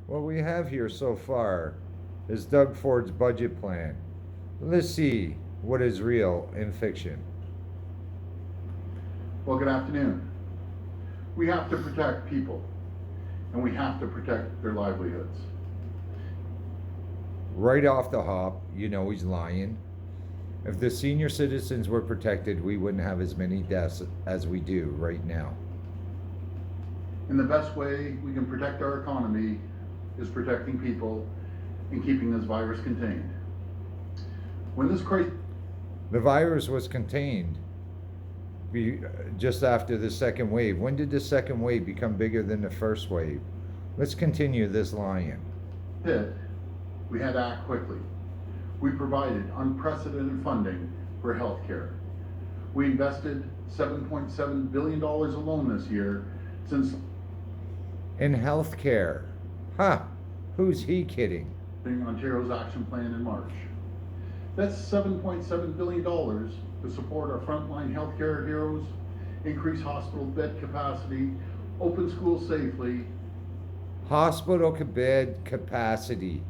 What we have here so far is Doug Ford's budget plan. Let's see what is real in fiction. Well, good afternoon. We have to protect people, and we have to protect their livelihoods. Right off the hop, you know he's lying. If the senior citizens were protected, we wouldn't have as many deaths as we do right now. And the best way we can protect our economy is protecting people and keeping this virus contained. When this crisis The virus was contained just after the second wave. When did the second wave become bigger than the first wave? Let's continue this lying. hit, we had to act quickly. We provided unprecedented funding for healthcare. We invested $7.7 billion alone this year since In healthcare. Huh. Who's he kidding? Ontario's action plan in March. That's $7.7 billion to support our frontline healthcare heroes, increase hospital bed capacity, open schools safely. Hospital bed capacity.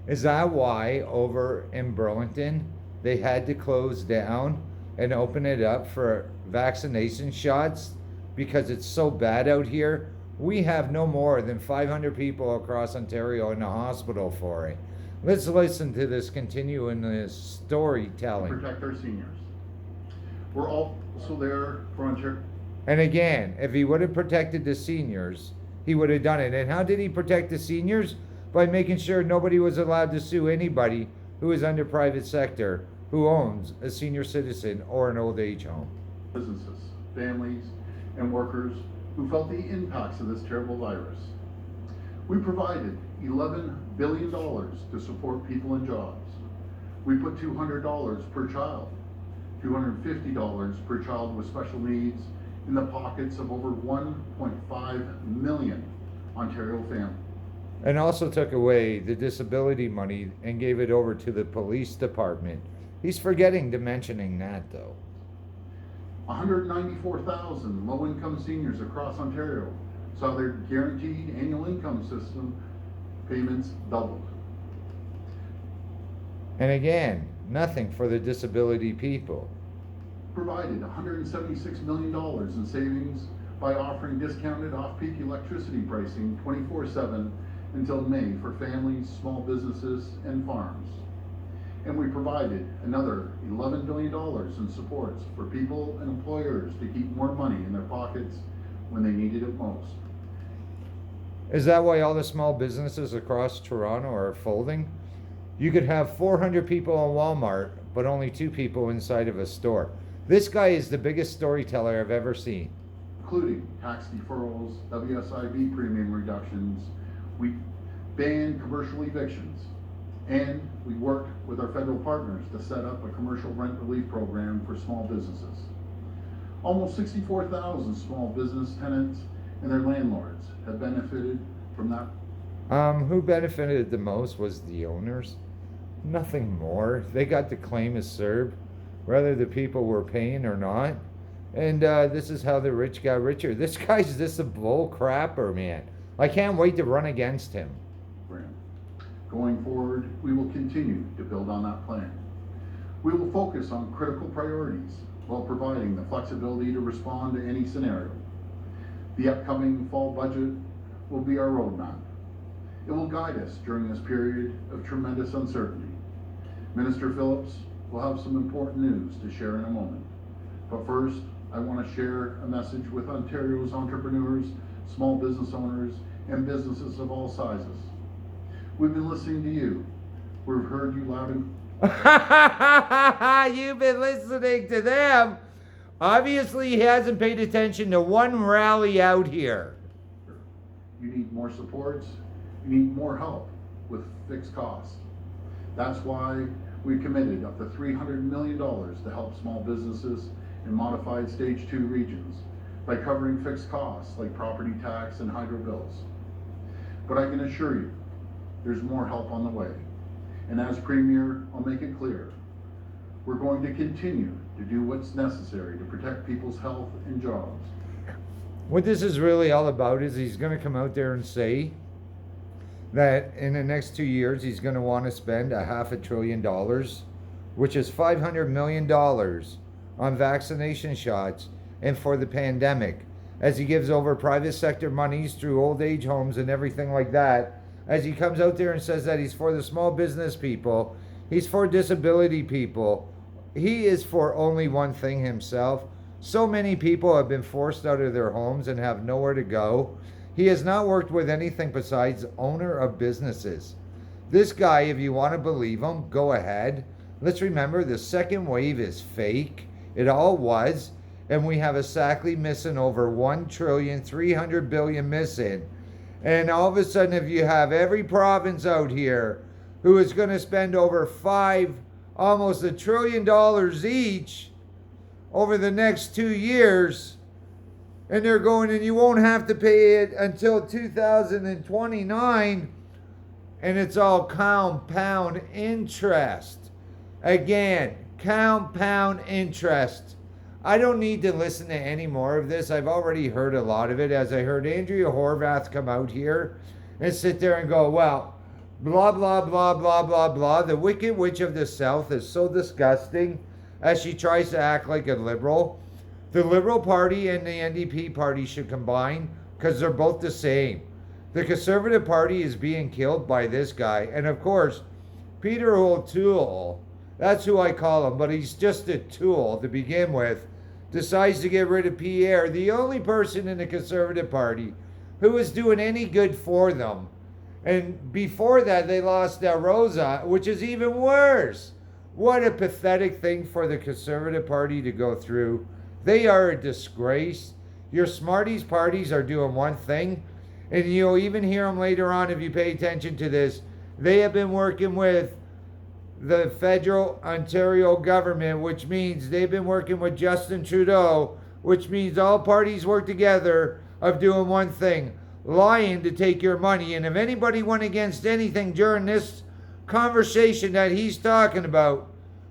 Is that why over in Burlington they had to close down and open it up for vaccination shots because it's so bad out here? We have no more than 500 people across Ontario in the hospital for it. Let's listen to this continue in this storytelling. Protect our seniors. We're also there for Ontario. And again, if he would have protected the seniors, he would have done it. And how did he protect the seniors? By making sure nobody was allowed to sue anybody who is under private sector who owns a senior citizen or an old age home. Businesses, families, and workers who felt the impacts of this terrible virus. We provided $11 billion to support people and jobs. We put $200 per child, $250 per child with special needs in the pockets of over 1.5 million Ontario families. And also took away the disability money and gave it over to the police department. He's forgetting to mentioning that though. 194,000 low-income seniors across Ontario saw their guaranteed annual income system payments doubled. And again, nothing for the disability people. Provided $176 million in savings by offering discounted off-peak electricity pricing 24/7 until May for families, small businesses, and farms. And we provided another $11 billion in supports for people and employers to keep more money in their pockets when they needed it most. Is that why all the small businesses across Toronto are folding? You could have 400 people in Walmart, but only 2 people inside of a store. This guy is the biggest storyteller I've ever seen. Including tax deferrals, WSIB premium reductions. We banned commercial evictions. And we worked with our federal partners to set up a commercial rent relief program for small businesses. Almost 64,000 small business tenants and their landlords have benefited from that. Who benefited the most was the owners. Nothing more. They got the claim as served, whether the people were paying or not. And this is how the rich got richer. This guy's just a bull crapper, man. I can't wait to run against him. Going forward, we will continue to build on that plan. We will focus on critical priorities while providing the flexibility to respond to any scenario. The upcoming fall budget will be our roadmap. It will guide us during this period of tremendous uncertainty. Minister Phillips will have some important news to share in a moment. But first, I want to share a message with Ontario's entrepreneurs, small business owners, and businesses of all sizes. We've been listening to you. We've heard you loud and You've been listening to them. Obviously, he hasn't paid attention to one rally out here. You need more supports. You need more help with fixed costs. That's why we committed up to $300 million to help small businesses in modified stage 2 regions by covering fixed costs like property tax and hydro bills. But I can assure you, there's more help on the way. And as Premier, I'll make it clear, we're going to continue to do what's necessary to protect people's health and jobs. What this is really all about is he's going to come out there and say that in the next 2 years he's going to want to spend $500 billion, which is $500 million on vaccination shots and for the pandemic, as he gives over private sector monies through old age homes and everything like that, as he comes out there and says that he's for the small business people, he's for disability people. He is for only one thing himself. So many people have been forced out of their homes and have nowhere to go. He has not worked with anything besides owner of businesses. This guy, if you want to believe him, go ahead. Let's remember the second wave is fake. It all was. And we have exactly missing over 1,300,000,000,000 missing. And all of a sudden, if you have every province out here who is going to spend over almost $1 trillion each over the next 2 years, and they're going, and you won't have to pay it until 2029, and it's all compound interest. Again, compound interest. I don't need to listen to any more of this. I've already heard a lot of it, as I heard Andrea Horvath come out here and sit there and go, well, blah, blah, blah, blah, blah, blah. The Wicked Witch of the South is so disgusting as she tries to act like a liberal. The Liberal Party and the NDP Party should combine because they're both the same. The Conservative Party is being killed by this guy. And of course, Peter O'Toole, that's who I call him, but he's just a tool to begin with, decides to get rid of Pierre, the only person in the Conservative Party who was doing any good for them. And before that, they lost Del Rosa, which is even worse. What a pathetic thing for the Conservative Party to go through. They are a disgrace. Your Smarties parties are doing one thing, and you'll even hear them later on if you pay attention to this. They have been working with the federal Ontario government, which means they've been working with Justin Trudeau, which means all parties work together of doing one thing, lying to take your money. And if anybody went against anything during this conversation that he's talking about,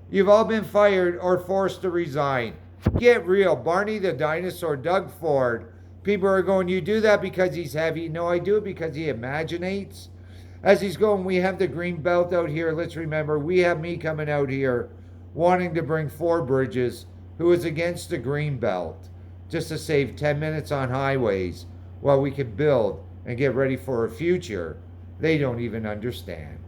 you've all been fired or forced to resign. Get real. Barney the dinosaur, Doug Ford. People are going, you do that because he's heavy. No, I do it because he imaginates. As he's going, we have the green belt out here. Let's remember, we have me coming out here wanting to bring 4 Bridges, who is against the green belt, just to save 10 minutes on highways while we can build and get ready for a future they don't even understand.